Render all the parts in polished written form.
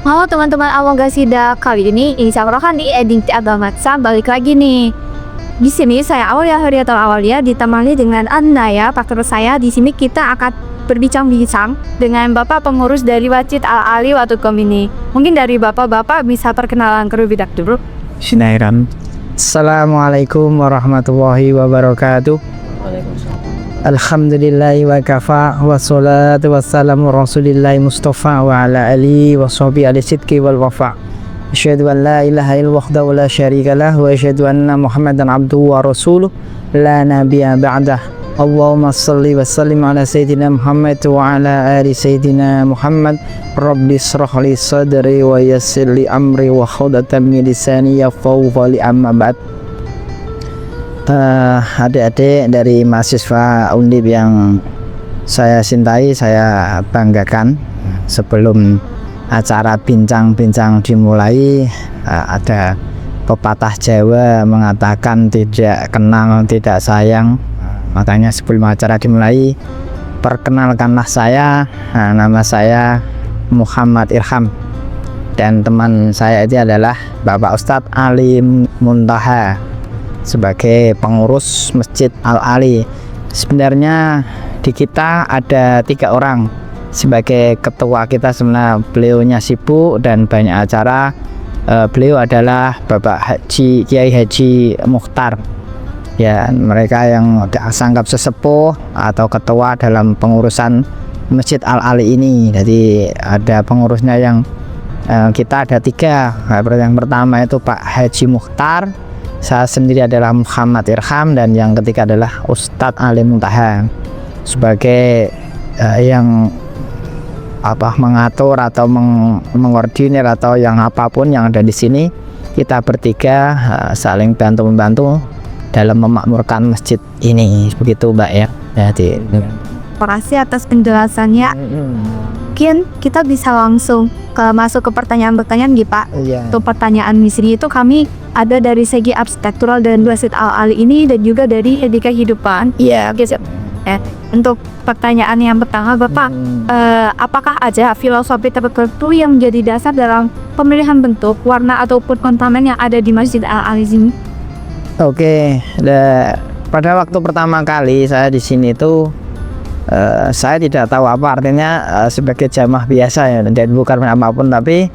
Halo teman-teman Amogasida, kali ini Inisa Rohani Edinti Agamatsa balik lagi nih. Di sini saya Aulia Heriatul Awalia ditemani dengan Anaya, partner saya. Di sini kita akan berbincang-bincang dengan Bapak pengurus dari Masjid Al-Ali Watukom ini. Mungkin dari Bapak bisa perkenalan terlebih dahulu. Bismillahirrahmanirrahim. Assalamualaikum warahmatullahi wabarakatuh. Alhamdulillahi wa kafa wa salatu wassalamu rasulillahi mustafa wa ala alihi wa sahbihi ala sidqi wal wafa. Asyhadu an la ilaha illallah wahdahu la syarika lah wa asyhadu anna Muhammadan abduhu wa rasuluh la nabiyya ba'dah. Allahumma salli wa sallim ala sayyidina Muhammad wa ala ali sayyidina Muhammad. Rabbi israh li sadri wa yassir li amri wa khudatan min lisani yafqahu qawli amma ba'd. Adik-adik dari mahasiswa Undip yang saya cintai, saya banggakan, sebelum acara bincang-bincang dimulai, ada pepatah Jawa mengatakan tidak kenal tidak sayang. Makanya sebelum acara dimulai, perkenalkanlah saya. Nama saya Muhammad Irham, dan teman saya itu adalah Bapak Ustadz Ali Muntaha sebagai pengurus Masjid Al-Ali. Sebenarnya di kita ada 3 orang sebagai ketua kita. Sebenarnya beliaunya sibuk dan banyak acara. Beliau adalah Bapak Kiai Haji Mukhtar. Ya, mereka yang dianggap sesepuh atau ketua dalam pengurusan Masjid Al-Ali ini. Jadi ada pengurusnya yang kita ada 3. Yang pertama itu Pak Haji Mukhtar, saya sendiri adalah Muhammad Irham, dan yang ketiga adalah Ustadz Ali Muntaha sebagai yang mengatur atau mengordinir atau yang apapun yang ada di sini. Kita bertiga saling bantu-membantu dalam memakmurkan masjid ini, begitu Mbak ya. Jadi Terima kasih atas penjelasannya. Mungkin kita bisa langsung masuk ke pertanyaan-pertanyaan gitu Pak. Untuk pertanyaan di sini itu kami ada dari segi arsitektural dan Masjid Al-Ali ini, dan juga dari etika kehidupan. Iya. Untuk pertanyaan yang pertama Bapak, apakah ada filosofi tertentu yang menjadi dasar dalam pemilihan bentuk, warna ataupun ornamen yang ada di Masjid Al-Ali ini? Oke, pada waktu pertama kali saya di sini tuh saya tidak tahu apa artinya sebagai jamaah biasa ya, dan bukan apapun, tapi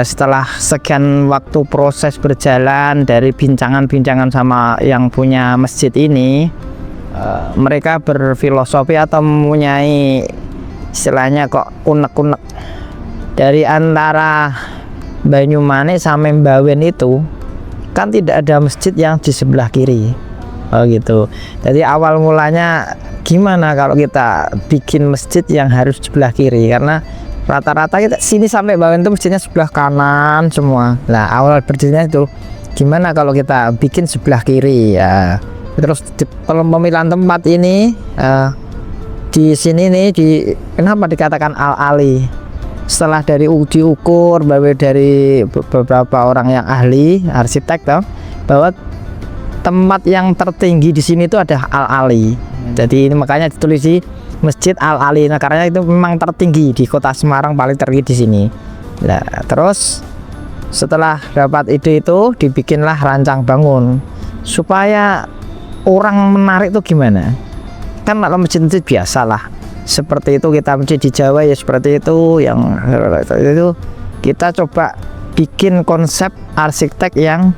setelah sekian waktu proses berjalan dari bincangan-bincangan sama yang punya masjid ini, mereka berfilosofi atau mempunyai istilahnya kok unek-unek. Dari antara Banyumanik sampai Mbawen itu kan tidak ada masjid yang di sebelah kiri. Gitu. Jadi awal mulanya gimana kalau kita bikin masjid yang harus sebelah kiri, karena rata-rata kita sini sampai Bawen itu masjidnya sebelah kanan semua. Nah, awal berdirinya itu gimana kalau kita bikin sebelah kiri ya. Terus kalau pemilihan tempat ini di sini nih, kenapa dikatakan Al-Ali? Setelah diukur dari beberapa orang yang ahli arsitek bahwa tempat yang tertinggi di sini itu ada Al-Ali. Jadi ini makanya ditulis di Masjid Al-Ali. Nah, karena itu memang tertinggi di Kota Semarang, paling tertinggi di sini. Nah, terus setelah dapat ide itu dibikinlah rancang bangun supaya orang menarik itu gimana? Kan kalau masjid-masjid biasalah seperti itu, kita masjid di Jawa ya seperti itu, yang itu kita coba bikin konsep arsitek yang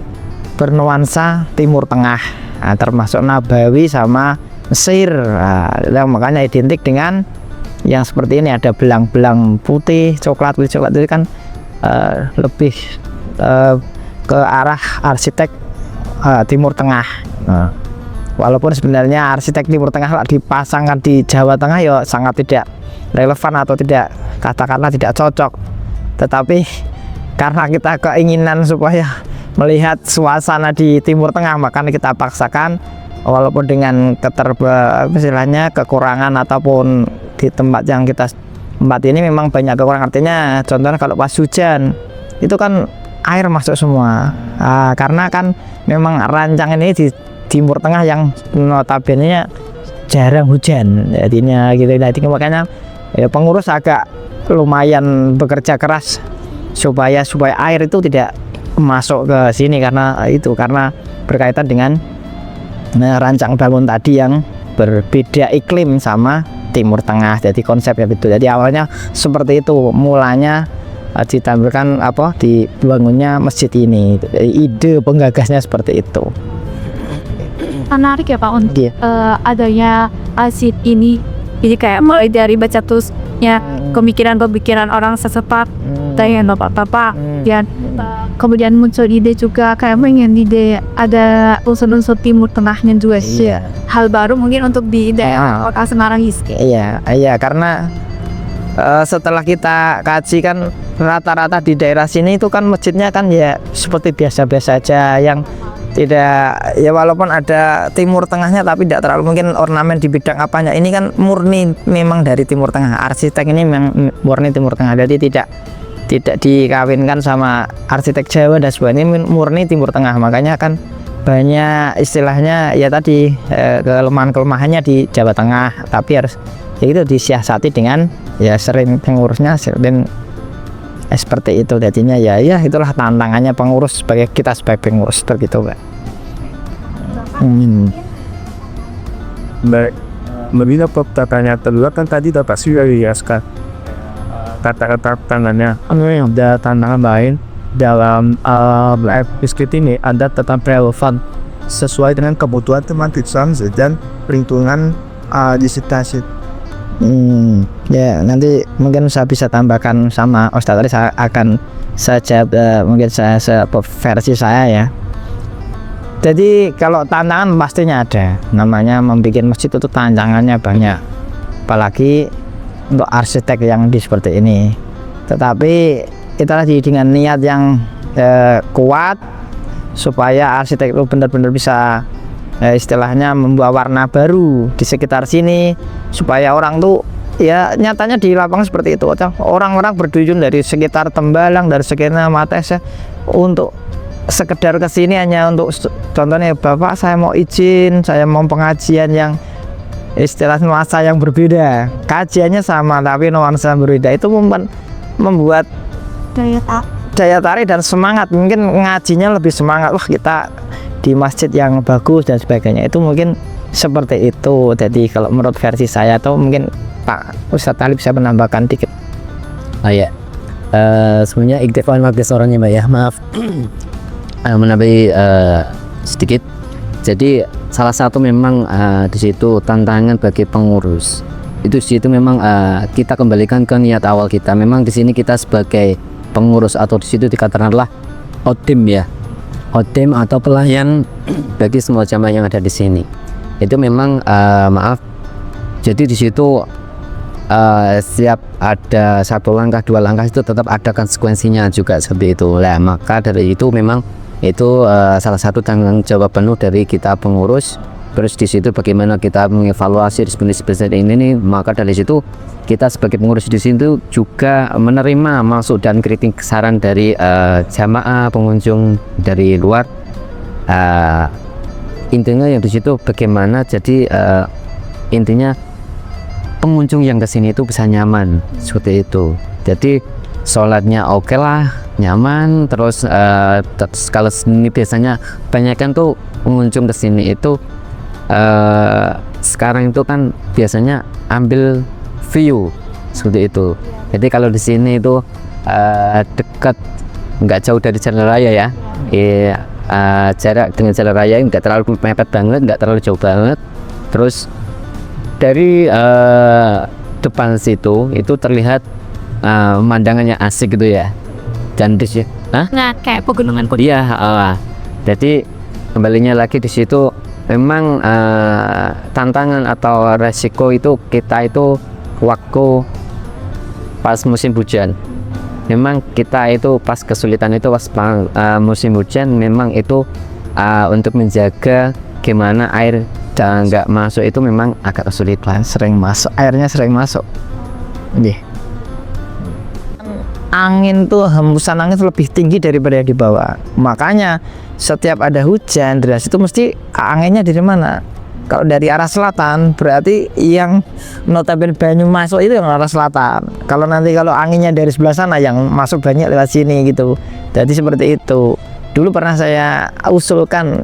bernuansa Timur Tengah, termasuk Nabawi sama Mesir. Makanya identik dengan yang seperti ini, ada belang-belang putih, coklat itu kan lebih ke arah arsitek Timur Tengah. Walaupun sebenarnya arsitek Timur Tengah dipasangkan di Jawa Tengah ya sangat tidak relevan atau tidak, katakanlah tidak cocok. Tetapi karena kita keinginan supaya melihat suasana di Timur Tengah, maka kita paksakan, walaupun dengan kekurangan ataupun di tempat yang kita tempat ini memang banyak kekurangan. Artinya contohnya kalau pas hujan itu kan air masuk semua, karena kan memang rancangan ini di Timur Tengah yang notabene jarang hujan, jadinya gitu. Makanya ya, pengurus agak lumayan bekerja keras supaya air itu tidak masuk ke sini, karena berkaitan dengan rancang bangun tadi yang berbeda iklim sama Timur Tengah. Jadi konsepnya itu. Jadi awalnya seperti itu, mulanya ditampilkan dibangunnya masjid ini. Ide penggagasnya seperti itu. Menarik ya Pak untuk Iya. adanya masjid ini. Jadi kayak mulai dari baca tulisnya, pemikiran orang sesepak, dengan bapak-bapak, dan kemudian muncul ide juga kayak pengen ide ada unsur-unsur Timur Tengahnya juga sih. Iya. Hal baru mungkin untuk di daerah Kota Semarang ini. Iya, karena setelah kita kaji kan rata-rata di daerah sini itu kan masjidnya kan ya seperti biasa-biasa aja, yang tidak, ya walaupun ada Timur Tengahnya tapi tidak terlalu mungkin ornamen di bidang apanya. Ini kan murni memang dari Timur Tengah, arsitek ini memang murni Timur Tengah, jadi tidak dikawinkan sama arsitek Jawa dan sebagainya, ini murni Timur Tengah. Makanya kan banyak istilahnya ya tadi kelemahan-kelemahannya di Jawa Tengah, tapi harus ya itu disiasati dengan ya sering pengurusnya dan seperti itu. Jadinya ya itulah tantangannya pengurus sebagai pengurus seperti itu, Pak. Baik, Mbak pertanyaan kedua kan tadi Bapak sudah jelaskan kata-kata tantangannya. Ada tantangan lain dalam biskuit ini, ada tetap relevan sesuai dengan kebutuhan teman dan lingkungan di sekitar. Ya nanti mungkin saya bisa tambahkan sama Ustadz tadi, saya akan jawab mungkin saya versi saya ya. Jadi kalau tantangan pastinya ada, namanya membuat masjid itu tantangannya banyak, apalagi untuk arsitek yang seperti ini. Tetapi itu tadi dengan niat yang kuat supaya arsitek itu benar-benar bisa istilahnya membawa warna baru di sekitar sini, supaya orang tuh ya nyatanya di lapangan seperti itu. Orang-orang berduyun dari sekitar Tembalang, dari sekitar Mates ya, untuk sekedar kesini hanya untuk contohnya, Bapak saya mau izin, saya mau pengajian yang istilah nuansa yang berbeda, kajiannya sama tapi nuansa berbeda, itu membuat daya tarik dan semangat. Mungkin ngajinya lebih semangat, wah kita di masjid yang bagus dan sebagainya. Itu mungkin seperti itu. Jadi kalau menurut versi saya, atau mungkin Pak Ustadz Talib saya menambahkan dikit. Ya, sebenarnya iktifan magis orangnya Mbak ya, maaf menambahi sedikit. Jadi salah satu memang di situ tantangan bagi pengurus itu, di situ memang kita kembalikan ke niat awal kita. Memang di sini kita sebagai pengurus, atau di situ dikatakanlah otim ya, otim atau pelayan bagi semua jamaah yang ada di sini. Itu memang jadi di situ setiap ada satu langkah dua langkah itu tetap ada konsekuensinya juga seperti itu. Nah, maka dari itu memang itu salah satu tanggung jawab penuh dari kita pengurus. Terus di situ bagaimana kita mengevaluasi seperti ini nih, maka dari situ kita sebagai pengurus di situ juga menerima masuk dan kritik saran dari jamaah pengunjung dari luar. Intinya yang di situ bagaimana jadi intinya pengunjung yang kesini itu bisa nyaman seperti itu. Jadi sholatnya oke lah, nyaman. Terus kalau sini biasanya banyak kan tuh pengunjung kesini itu sekarang itu kan biasanya ambil view seperti itu. Jadi kalau di sini itu dekat, nggak jauh dari jalan raya ya. Jarak dengan jalan raya nggak terlalu mepet banget, nggak terlalu jauh banget. Terus dari depan situ itu terlihat pemandangannya asik gitu ya. Dan di sini, Nah, kayak pegunungan iya. Jadi kembalinya lagi di situ memang tantangan atau resiko itu kita itu waktu pas musim hujan. Memang kita itu pas kesulitan itu pas musim hujan, memang itu untuk menjaga gimana air dan nggak masuk itu memang agak kesulitan. Airnya sering masuk. Angin tuh, hembusan angin tuh lebih tinggi daripada yang di bawah. Makanya setiap ada hujan deras itu mesti anginnya dari mana? Kalau dari arah selatan berarti yang notabene banyu masuk itu yang arah selatan. Kalau anginnya dari sebelah sana yang masuk banyak lewat sini gitu. Jadi seperti itu. Dulu pernah saya usulkan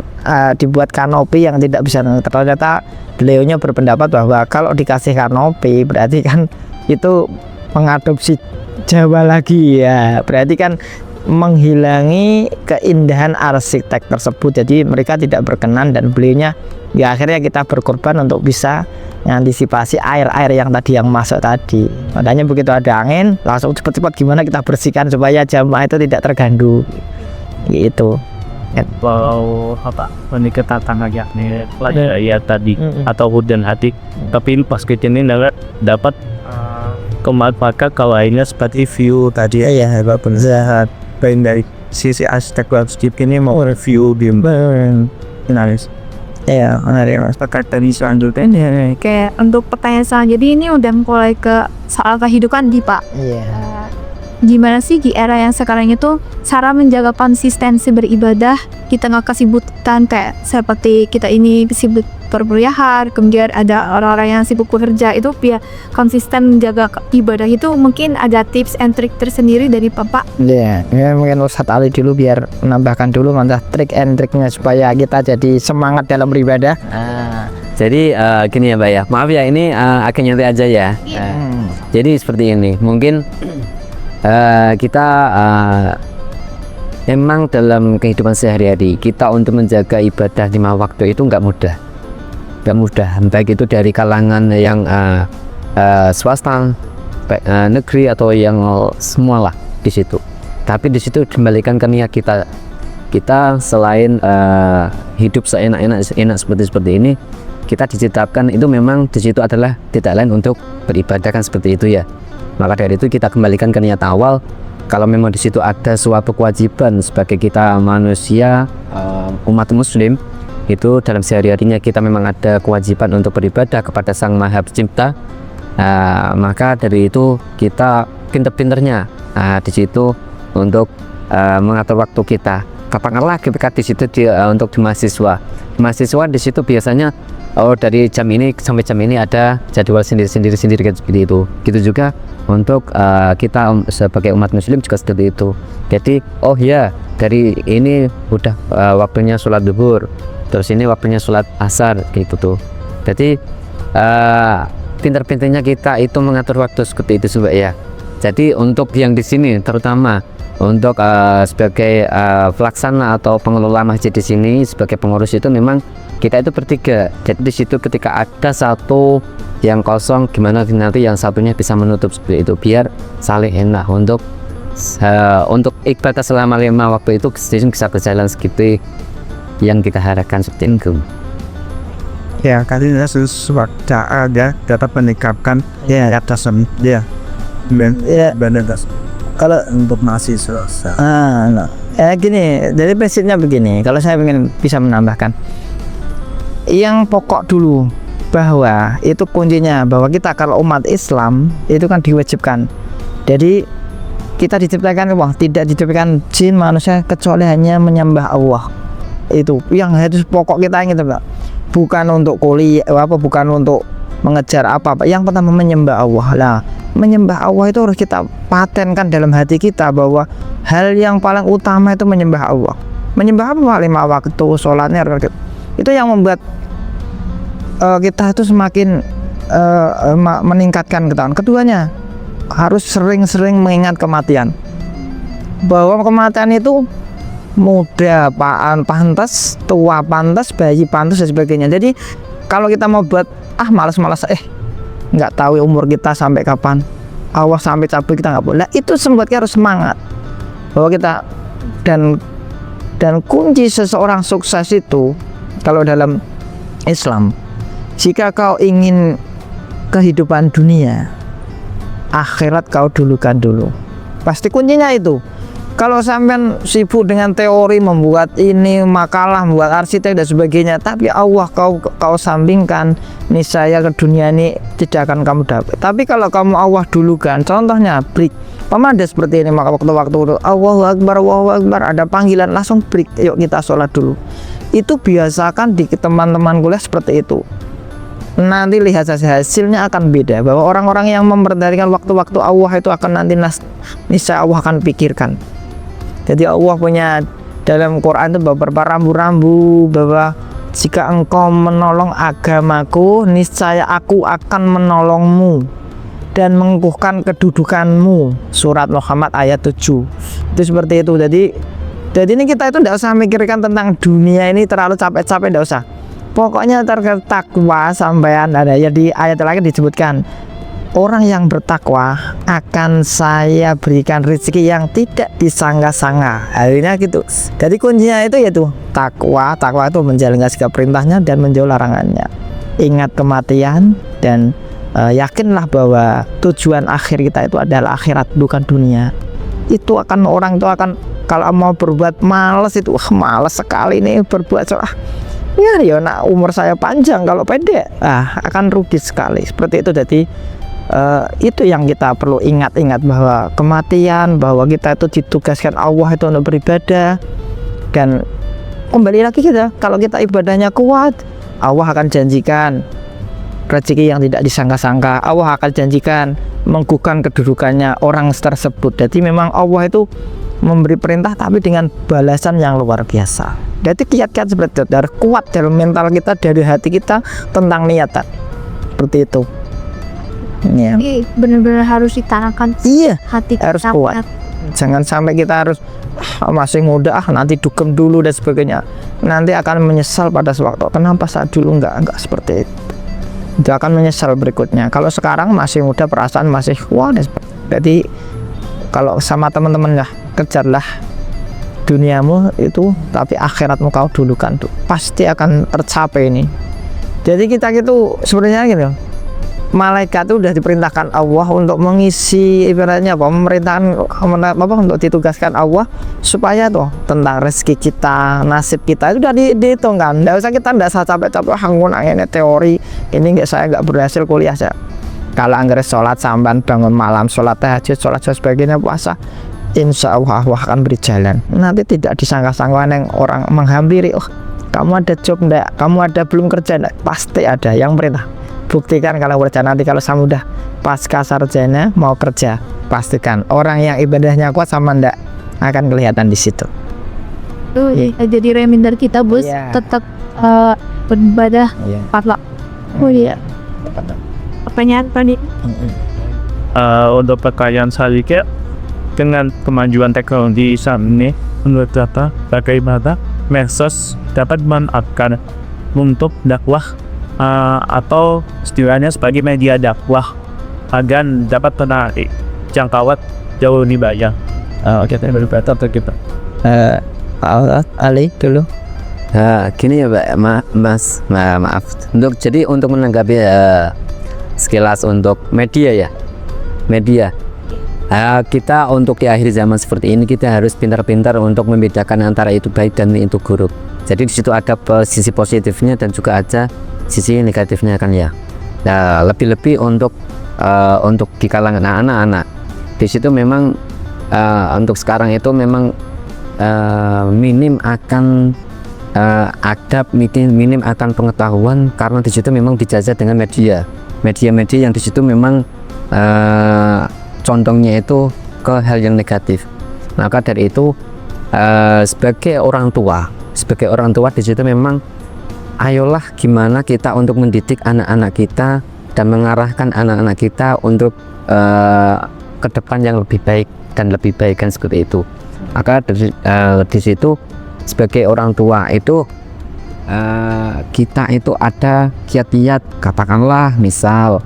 dibuat kanopi yang tidak bisa netral. Ternyata beliaunya berpendapat bahwa kalau dikasih kanopi berarti kan itu mengadopsi Jawa lagi ya. Berarti kan menghilangi keindahan arsitek tersebut. Jadi mereka tidak berkenan dan beliaunya ya akhirnya kita berkorban untuk bisa mengantisipasi air-air yang tadi yang masuk tadi. Makanya begitu ada angin langsung cepat-cepat gimana kita bersihkan supaya jamaah itu tidak terganggu gitu. Kalau apa menikah tanah nih ya tadi atau hujan hati, tapi pas kita ini dapat kemanfaatkan kalau airnya seperti view tadi ya benar. Dari sisi arsitek landscape ini mau review finalis. Iya, menarik Mas. Terkait dari selanjutnya Oke, untuk pertanyaan selanjutnya ini udah mulai ke soal kehidupan di Pak. Iya. Gimana sih di era yang sekarang itu cara menjaga konsistensi beribadah di tengah kesibukan kayak seperti kita ini sibuk perkuliahan, kemudian ada orang-orang yang sibuk bekerja, itu biar konsisten menjaga ibadah itu mungkin ada tips and trick tersendiri dari Bapak. Iya, ya, mungkin Ustadz Ali dulu biar menambahkan dulu mantap trik and triknya supaya kita jadi semangat dalam beribadah. Jadi gini ya Mbak ya, maaf ya ini agak nyantai aja ya. Jadi seperti ini, mungkin kita memang dalam kehidupan sehari-hari kita untuk menjaga ibadah 5 waktu itu nggak mudah, baik itu dari kalangan yang swasta, negeri atau yang semualah di situ. Tapi di situ kembalikan ke niat kita selain hidup seenak-enak seperti ini, kita diciptakan itu memang di situ adalah tidak lain untuk beribadah kan seperti itu ya. Maka dari itu kita kembalikan ke niat awal. Kalau memang di situ ada suatu kewajiban sebagai kita manusia umat muslim, itu dalam sehari-harinya kita memang ada kewajiban untuk beribadah kepada Sang Maha Pencipta. Maka dari itu kita pinter-pinternya di situ untuk mengatur waktu kita. Katakanlah ketika di situ untuk di mahasiswa di situ biasanya dari jam ini sampai jam ini ada jadwal sendiri kan seperti itu. Gitu juga untuk kita sebagai umat muslim juga seperti itu. Jadi dari ini udah waktunya sholat zuhur, terus ini waktunya sholat asar gitu tuh. Jadi pintar-pintarnya kita itu mengatur waktu seperti itu Mbak ya. Jadi untuk yang di sini terutama untuk sebagai pelaksana atau pengelola masjid di sini sebagai pengurus itu memang kita itu bertiga. Jadi di situ ketika ada satu yang kosong, gimana nanti yang satunya bisa menutup seperti itu biar saling enak untuk ibadah selama 5 waktu itu bisa berjalan seperti yang kita harapkan seperti itu. Ya, kali ini sesuatu ya dapat meningkatkan atas Kalau untuk mahasiswa. Gini, jadi prinsipnya begini. Kalau saya ingin bisa menambahkan, yang pokok dulu bahwa itu kuncinya bahwa kita kalau umat Islam itu kan diwajibkan. Jadi kita diciptakan tidak diciptakan jin manusia kecuali hanya menyembah Allah. Itu yang harus pokok kita ingat, Pak. Bukan untuk kuliah bukan untuk mengejar apa-apa. Yang pertama menyembah Allah. Lah, menyembah Allah itu harus kita patenkan dalam hati kita bahwa hal yang paling utama itu menyembah Allah. Menyembah Allah 5 waktu, sholatnya itu yang membuat kita itu semakin meningkatkan ketahuan. Keduanya harus sering-sering mengingat kematian, bahwa kematian itu muda pantas, tua pantas, bayi pantas dan sebagainya. Jadi kalau kita mau buat malas-malas nggak tahu umur kita sampai kapan, Allah sampai cabut kita nggak boleh. Nah, itu membuat kita harus semangat bahwa kita dan kunci seseorang sukses itu kalau dalam Islam, jika kau ingin kehidupan dunia, akhirat kau dulukan dulu. Pasti kuncinya itu. Kalau sampean sibuk dengan teori, membuat ini makalah, membuat arsitek dan sebagainya, tapi Allah kau sampingkan, niscaya ke dunia ini tidak akan kamu dapat. Tapi kalau kamu Allah dulukan, contohnya break, pemada seperti ini, maka waktu-waktu Allahu Akbar, ada panggilan langsung break, yuk kita sholat dulu. Itu biasakan di teman-teman kuliah seperti itu. Nanti lihat saja hasilnya akan beda, bahwa orang-orang yang memperhatikan waktu-waktu Allah itu akan nanti niscaya Allah akan pikirkan. Jadi Allah punya dalam Quran itu beberapa rambu-rambu bahwa jika engkau menolong agamaku, niscaya aku akan menolongmu dan mengukuhkan kedudukanmu. Surat Muhammad ayat 7. Itu seperti itu. Jadi ini kita itu tidak usah mikirkan tentang dunia ini terlalu capek-capek, tidak usah. Pokoknya terkait takwa sampean ada ya, di ayat lagi disebutkan orang yang bertakwa akan saya berikan rezeki yang tidak disangka-sangka. Akhirnya gitu. Jadi kuncinya itu yaitu takwa. Takwa itu menjalankan segala perintahnya dan menjauh larangannya. Ingat kematian dan yakinlah bahwa tujuan akhir kita itu adalah akhirat, bukan dunia. Itu akan orang itu akan kalau mau berbuat males itu males sekali nih berbuat salah. Ya nak umur saya panjang, kalau pendek akan rugi sekali seperti itu. Jadi itu yang kita perlu ingat-ingat, bahwa kematian, bahwa kita itu ditugaskan Allah itu untuk beribadah. Dan kembali lagi kita, kalau kita ibadahnya kuat, Allah akan janjikan rezeki yang tidak disangka-sangka. Allah akan janjikan mengukuhkan kedudukannya orang tersebut. Jadi memang Allah itu memberi perintah tapi dengan balasan yang luar biasa. Jadi kiat-kiat seperti itu, dari kuat dalam mental kita, dari hati kita tentang niatan seperti itu. Ya. Benar-benar harus ditanamkan. Iya, hati harus kita kuat. Jangan sampai kita harus masih muda nanti dugem dulu dan sebagainya. Nanti akan menyesal pada sewaktu. Kenapa saat dulu enggak seperti itu. Itu akan menyesal berikutnya. Kalau sekarang masih muda, perasaan masih kuat. Jadi kalau sama teman-teman ya, kejarlah duniamu itu, tapi akhiratmu kau dulukan tuh, pasti akan tercapai ini. Jadi kita gitu sebenarnya gitu, malaikat itu udah diperintahkan Allah untuk mengisi ibaratnya memerintahkan untuk ditugaskan Allah supaya tuh tentang rezeki kita, nasib kita itu udah dihitung kan. Nggak usah kita capek-capek ini teori ini saya nggak berhasil kuliah saya. Kalau anggar sholat samban, bangun malam, sholat tahajud, sholat sebagainya, puasa, insya Allah akan beri jalan. Nanti tidak disangka-sangka yang orang menghampiri, kamu ada job enggak, kamu ada belum kerja enggak, pasti ada yang perintah. Buktikan kalau kerja, nanti kalau kamu udah pasca sarjana mau kerja, pastikan orang yang ibadahnya kuat sama enggak akan kelihatan di situ. Jadi reminder kita bos, tetap beribadah patlak. Pertanyaan tadi. Untuk pertanyaan selanjutnya, dengan kemajuan teknologi saat ini, menurut data bagaimana medsos dapat dimanfaatkan untuk dakwah atau istilahnya sebagai media dakwah agar dapat menarik jangkauan jauh lebih banyak? Oke, terima kasih kita. Ali dulu. Gini ya Pak, maaf. Untuk menanggapi sekilas untuk media. Kita untuk di akhir zaman seperti ini kita harus pintar-pintar untuk membedakan antara itu baik dan itu buruk. Jadi di situ ada sisi positifnya dan juga ada sisi negatifnya kan ya. Nah, lebih-lebih untuk di kalangan anak-anak. Di situ memang untuk sekarang itu memang minim akan adab, minim akan pengetahuan, karena di situ memang dijajah dengan media yang di situ memang condongnya itu ke hal yang negatif. Maka dari itu sebagai orang tua di situ memang ayolah gimana kita untuk mendidik anak-anak kita dan mengarahkan anak-anak kita untuk ke depan yang lebih baik dan lebih baik kan seperti itu. Maka di situ sebagai orang tua itu kita itu ada kiat-kiat, katakanlah misal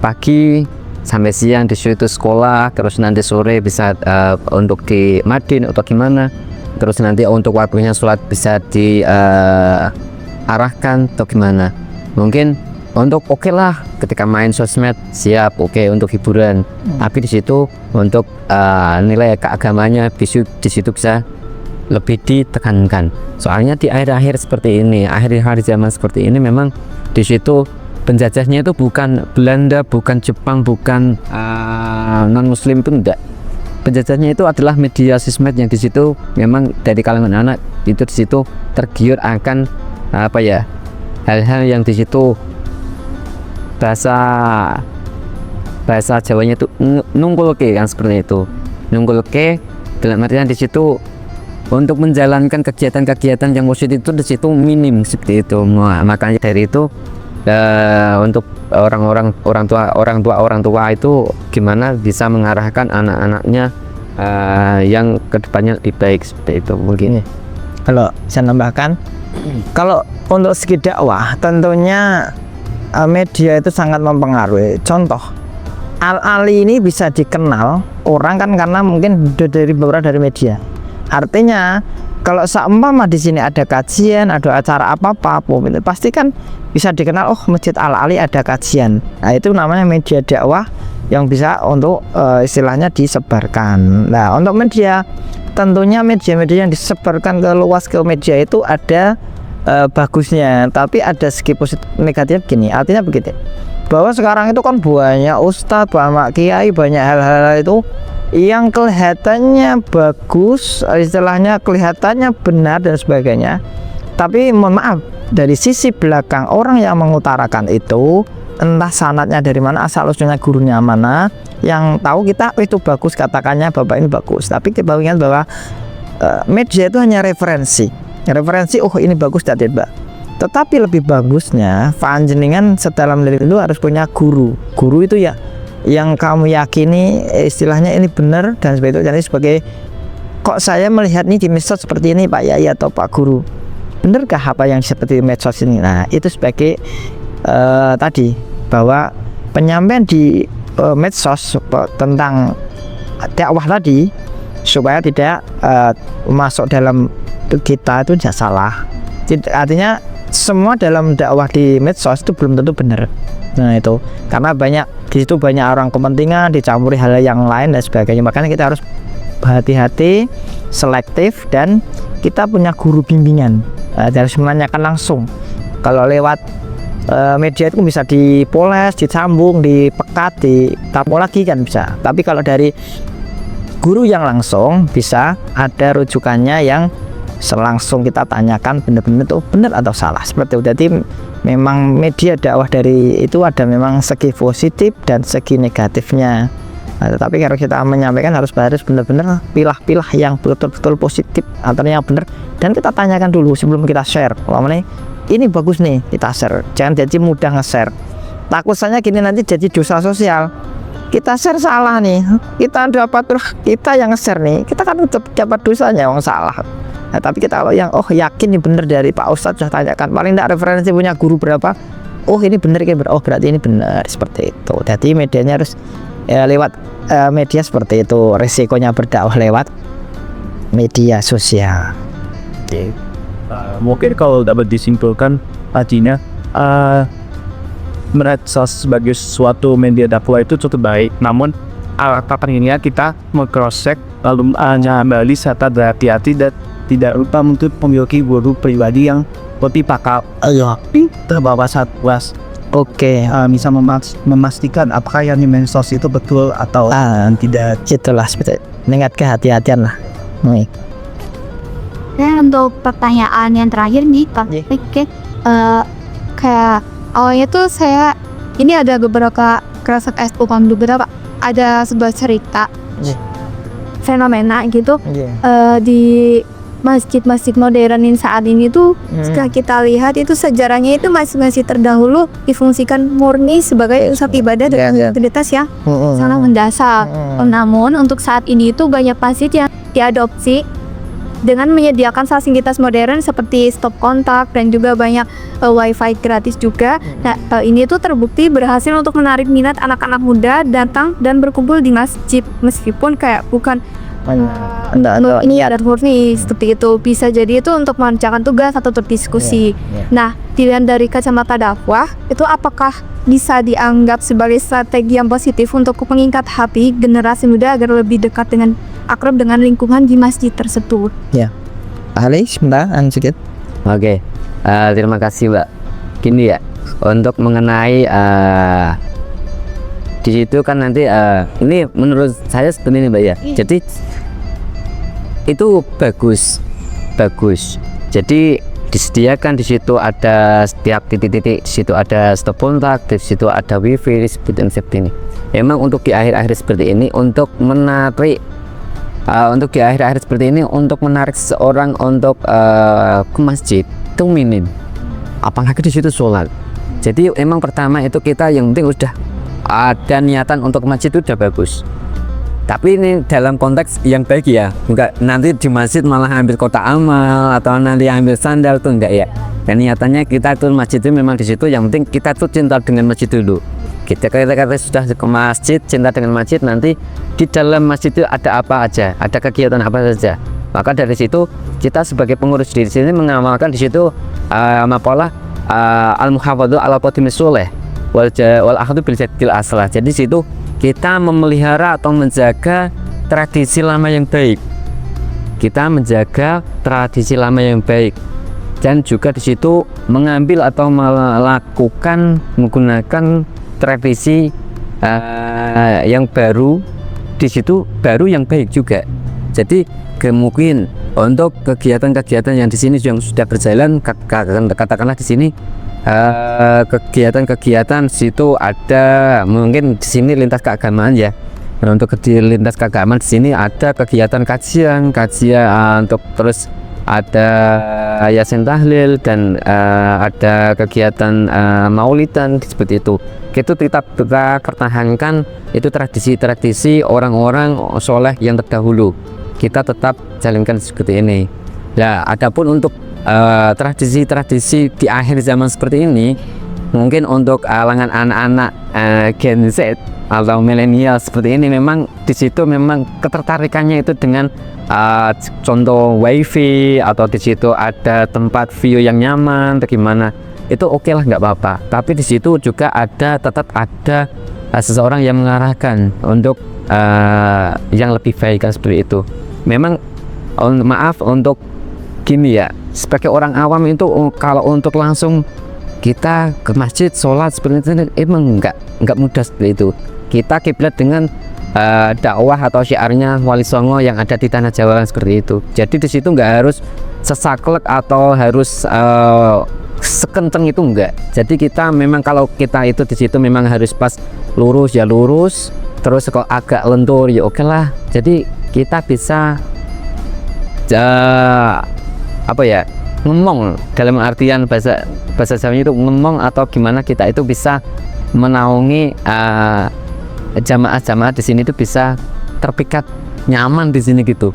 pagi sampai siang di situ sekolah, terus nanti sore bisa untuk di madin atau gimana, terus nanti untuk waktunya sholat bisa diarahkan atau gimana. Mungkin untuk oke lah ketika main sosmed siap, oke untuk hiburan, tapi di situ untuk nilai keagamanya di situ bisa lebih ditekankan. Soalnya di akhir-akhir seperti ini, akhir-akhir zaman seperti ini memang di situ penjajahnya itu bukan Belanda, bukan Jepang, bukan non muslim pun enggak. penjajahnya itu adalah media sosmed yang di situ memang dari kalangan anak itu di situ tergiur akan hal-hal yang di situ bahasa Jawanya itu nunggulke kan, seperti itu. Nunggulke dalam artian di situ untuk menjalankan kegiatan-kegiatan yang positif itu di situ minim seperti itu. Nah, makanya dari itu untuk orang tua itu gimana bisa mengarahkan anak-anaknya yang kedepannya lebih baik seperti itu mungkin. Kalau saya nambahkan, kalau untuk segi dakwah tentunya media itu sangat mempengaruhi. Contoh, Al-Ali ini bisa dikenal orang kan karena mungkin dari media. Artinya kalau seumpama di sini ada kajian, ada acara apa-apa, pasti kan bisa dikenal, oh Masjid Al-Ali ada kajian. Nah, itu namanya media dakwah yang bisa untuk istilahnya disebarkan. Nah, untuk media tentunya media-media yang disebarkan ke luas ke media itu ada bagusnya, tapi ada segi positif negatif gini. Artinya begitu, bahwa sekarang itu kan banyak ustadz, banyak kiai, banyak hal-hal itu yang kelihatannya bagus, istilahnya kelihatannya benar dan sebagainya, tapi mohon maaf, dari sisi belakang orang yang mengutarakan itu entah sanadnya dari mana, asal usulnya gurunya mana, yang tahu kita itu bagus, katakannya bapak ini bagus, tapi kita ingat bahwa media itu hanya referensi, oh ini bagus tidak. Tetapi lebih bagusnya panjenengan sedalam diri itu harus punya guru itu ya yang kamu yakini istilahnya ini benar dan sebagainya. Jadi sebagai kok saya melihat nih di medsos seperti ini Pak Yai atau Pak Guru, benarkah apa yang seperti medsos ini? Nah, itu sebagai tadi bahwa penyampaian di medsos tentang dakwah tadi supaya tidak masuk dalam kita itu tidak salah. Artinya semua dalam dakwah di medsos itu belum tentu benar. Nah, itu karena banyak di situ banyak orang kepentingan dicampuri hal yang lain dan sebagainya. Makanya kita harus hati-hati, selektif, dan kita punya guru bimbingan. Harus menanyakan langsung. Kalau lewat media itu bisa dipoles, disambung, dipekat, ditampung lagi kan bisa. Tapi kalau dari guru yang langsung bisa ada rujukannya yang selangsung kita tanyakan benar-benar itu benar atau salah seperti itu. Jadi memang media dakwah dari itu ada memang segi positif dan segi negatifnya. Nah, tetapi kalau kita menyampaikan harus benar-benar pilah-pilah yang betul-betul positif atau yang benar, dan kita tanyakan dulu sebelum kita share. Umpamanya ini bagus nih, kita share. Jangan jadi mudah nge-share. Takut saya gini nanti jadi dosa sosial. Kita share salah nih, kita dapat kita yang nge-share nih, kita kan dapat dosanya yang salah. Nah, tapi kita kalau yang yakin ini benar dari Pak Ustadz, sudah tanyakan paling tidak referensi punya guru berapa, ini benar, berarti ini benar, seperti itu. Jadi medianya harus lewat media seperti itu. Resikonya berdakwah lewat media sosial. Mungkin kalau dapat disimpulkan artinya medsos sebagai suatu media dakwah itu cukup baik, namun pentingnya kita meng-cross check lalu kembali serta berhati-hati dan tidak lupa untuk memiliki guru pribadi yang lebih pakar terbawa puas. Oke, bisa memastikan apakah yang di medsos itu betul atau tidak. Itulah seperti mengingat kehati-hatian lah. Dan untuk pertanyaan yang terakhir nih Pak, kayak awalnya tuh saya ini ada beberapa kerasa beberapa ada sebuah cerita fenomena gitu di masjid-masjid modernin saat ini tuh setelah kita lihat itu sejarahnya itu masih terdahulu difungsikan murni sebagai pusat ibadah dan identitas yang sangat mendasar. Namun untuk saat ini itu banyak masjid yang diadopsi dengan menyediakan fasilitas modern seperti stop kontak dan juga banyak wifi gratis juga. Nah, ini tuh terbukti berhasil untuk menarik minat anak-anak muda datang dan berkumpul di masjid meskipun kayak bukan ini ada murni seperti itu, bisa jadi itu untuk mengerjakan tugas atau berdiskusi. Nah, pilihan dari kacamata dakwah itu apakah bisa dianggap sebagai strategi yang positif untuk mengikat hati generasi muda agar lebih dekat dengan akrab dengan lingkungan di masjid tersebut? Ya, Ali, sebentar, sedikit. Oke, terima kasih Mbak. Gini ya, untuk mengenai di situ kan nanti ini menurut saya seperti ini Mbak ya. Jadi itu bagus. Jadi disediakan di situ ada setiap titik-titik, di situ ada stop kontak, di situ ada wifi seperti ini. Emang untuk di akhir-akhir seperti ini untuk menarik seseorang untuk ke masjid itu minim. Apalagi di situ sholat. Jadi emang pertama itu kita yang penting udah ada niatan untuk ke masjid itu udah bagus. Tapi ini dalam konteks yang baik ya, enggak nanti di masjid malah ambil kotak amal atau nanti ambil sandal tuh enggak ya. Dan niatannya kita tuh masjid itu memang di situ yang penting kita tuh cinta dengan masjid dulu. Kita sudah ke masjid, cinta dengan masjid, nanti di dalam masjid itu ada apa aja, ada kegiatan apa saja. Maka dari situ kita sebagai pengurus di sini mengamalkan di situ maqalah al-muhafadzah ala qadimis sholeh wal akhdhu bil jadil aslah. Jadi situ kita memelihara atau menjaga tradisi lama yang baik. Kita menjaga tradisi lama yang baik dan juga di situ mengambil atau menggunakan tradisi yang baru, di situ baru yang baik juga. Jadi mungkin untuk kegiatan-kegiatan yang di sini yang sudah berjalan, katakanlah di sini kegiatan situ ada mungkin di sini lintas keagamaan ya. Nah, untuk lintas keagamaan di sini ada kegiatan kajian untuk terus ada yasin tahlil dan ada kegiatan maulidan seperti itu. Itu kita pertahankan itu tradisi-tradisi orang-orang soleh yang terdahulu. Kita tetap jalankan seperti ini. Nah, adapun untuk tradisi-tradisi di akhir zaman seperti ini, mungkin untuk kalangan anak-anak Gen Z atau milenial seperti ini, memang di situ memang ketertarikannya itu dengan contoh wifi atau di situ ada tempat view yang nyaman, bagaimana itu oke lah, nggak apa-apa. Tapi di situ juga tetap ada seseorang yang mengarahkan untuk yang lebih baik kan seperti itu. Memang maaf untuk gini ya, sebagai orang awam itu kalau untuk langsung kita ke masjid sholat seperti itu emang nggak mudah seperti itu. Kita kiblat dengan dakwah atau syiarnya Wali Songo yang ada di tanah Jawa seperti itu. Jadi di situ nggak harus sesaklek atau harus sekenceng itu enggak. Jadi kita memang kalau kita itu di situ memang harus pas lurus ya lurus, terus kalau agak lentur ya oke lah. Jadi kita bisa ngomong dalam artian bahasa Jawa itu ngomong atau gimana, kita itu bisa menaungi jamaah di sini itu bisa terpikat nyaman di sini gitu.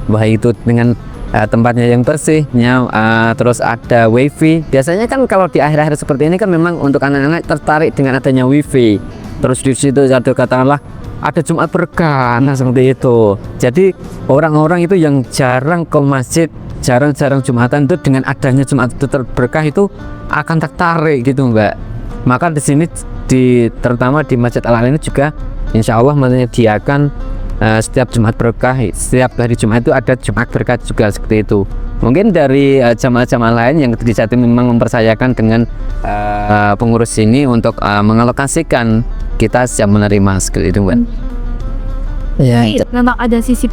Baik itu dengan tempatnya yang bersihnya, terus ada wifi. Biasanya kan kalau di akhir-akhir seperti ini kan memang untuk anak-anak tertarik dengan adanya wifi. Terus di situ ada katakanlah ada Jumat berkah, nah seperti itu. Jadi orang-orang itu yang jarang ke masjid, jarang-jarang Jumatan itu dengan adanya Jumat itu berkah itu akan tertarik gitu Mbak. Maka di sini terutama di Masjid Al-Ain ini juga insya Allah menyediakan setiap Jumat berkah, setiap hari Jumat itu ada Jumat berkah juga seperti itu. Mungkin dari jamaah-jamaah lain yang di Jatim memang mempercayakan dengan pengurus ini untuk mengalokasikan, kita siap menerima seperti itu Mbak. Ya, Memang ada sisi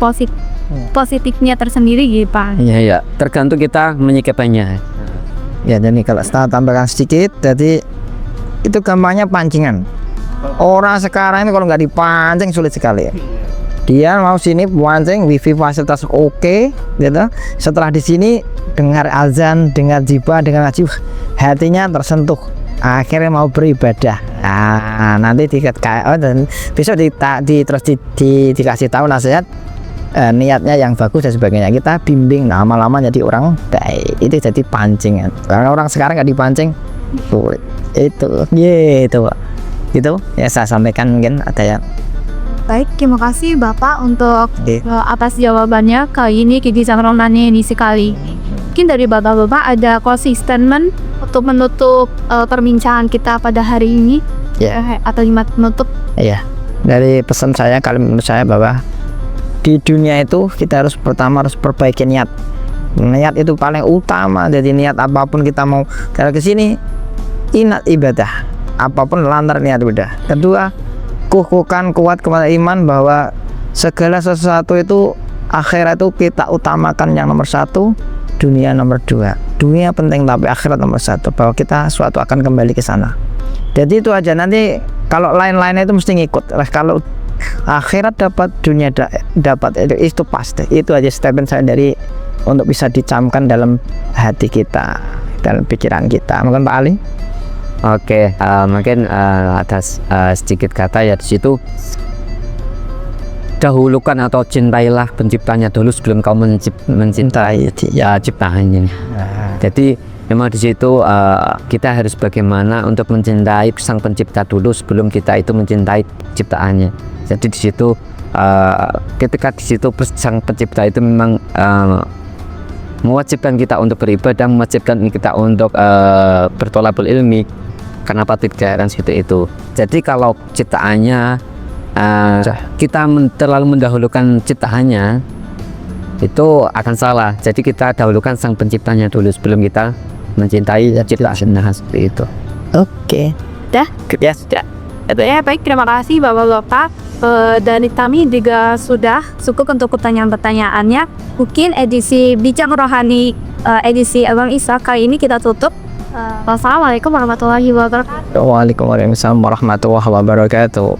positifnya tersendiri gitu Pak. Iya, tergantung kita menyikapinya. ya, jadi kalau setelah tambahkan sedikit, jadi itu gampangnya pancingan. Orang sekarang ini kalau nggak dipancing sulit sekali. Dia mau sini pancing, wifi fasilitas oke, gitu. Setelah di sini dengar azan, dengar jibah, dengar ngaji, hatinya tersentuh. Akhirnya mau beribadah. Nah, nanti dan besok dikasih tahu nasihat, niatnya yang bagus dan sebagainya. Kita bimbing lama-lama jadi orang baik. Itu jadi pancingan. Karena orang sekarang nggak dipancing sulit. Itu gitu. Gitu ya, saya sampaikan. Mungkin ada yang Baik, terima kasih Bapak untuk atas jawabannya kali ini Kiki Sangronannya ini sekali. Mungkin dari Bapak-Bapak ada closing statement untuk menutup perbincangan kita pada hari ini, atau kalimat penutup. Iya, dari pesan saya kali menurut saya bahwa di dunia itu kita pertama harus perbaiki niat. Niat itu paling utama. Jadi niat apapun kita mau kalau ke sini, ingat ibadah. Apapun lantar niat udah. Kedua, kukuhkan kuat kepada iman bahwa segala sesuatu itu akhirat itu kita utamakan yang nomor satu, dunia nomor dua. Dunia penting tapi akhirat nomor satu, bahwa kita suatu akan kembali ke sana. Jadi itu aja, nanti kalau lain-lainnya itu mesti ngikut. Kalau akhirat dapat, dunia dapat, itu pasti. Itu aja statement saya dari untuk bisa dicamkan dalam hati kita, dalam pikiran kita. Mungkin Pak Ali. Oke, mungkin ada sedikit kata ya di situ. Dahulukan atau cintailah penciptanya dulu sebelum kau mencintai ciptaannya. Jadi memang di situ kita harus bagaimana untuk mencintai sang pencipta dulu sebelum kita itu mencintai ciptaannya. Jadi di situ ketika di situ sang pencipta itu memang mewajibkan kita untuk beribadah, mewajibkan kita untuk bertolabul ilmi. Kenapa tidak seperti itu? Jadi kalau ciptaannya kita terlalu mendahulukan ciptaannya, itu akan salah. Jadi kita dahulukan sang penciptanya dulu sebelum kita mencintai ciptaan. Nah, seperti itu. Oke. Dah? Ya sudah. Ya baik, terima kasih Bapak-Bapak. Dan kami juga sudah cukup untuk pertanyaan-pertanyaannya. Mungkin edisi Bincang Rohani edisi Abang Isa kali ini kita tutup. Wassalamualaikum warahmatullahi wabarakatuh. Waalaikumsalam warahmatullahi wabarakatuh.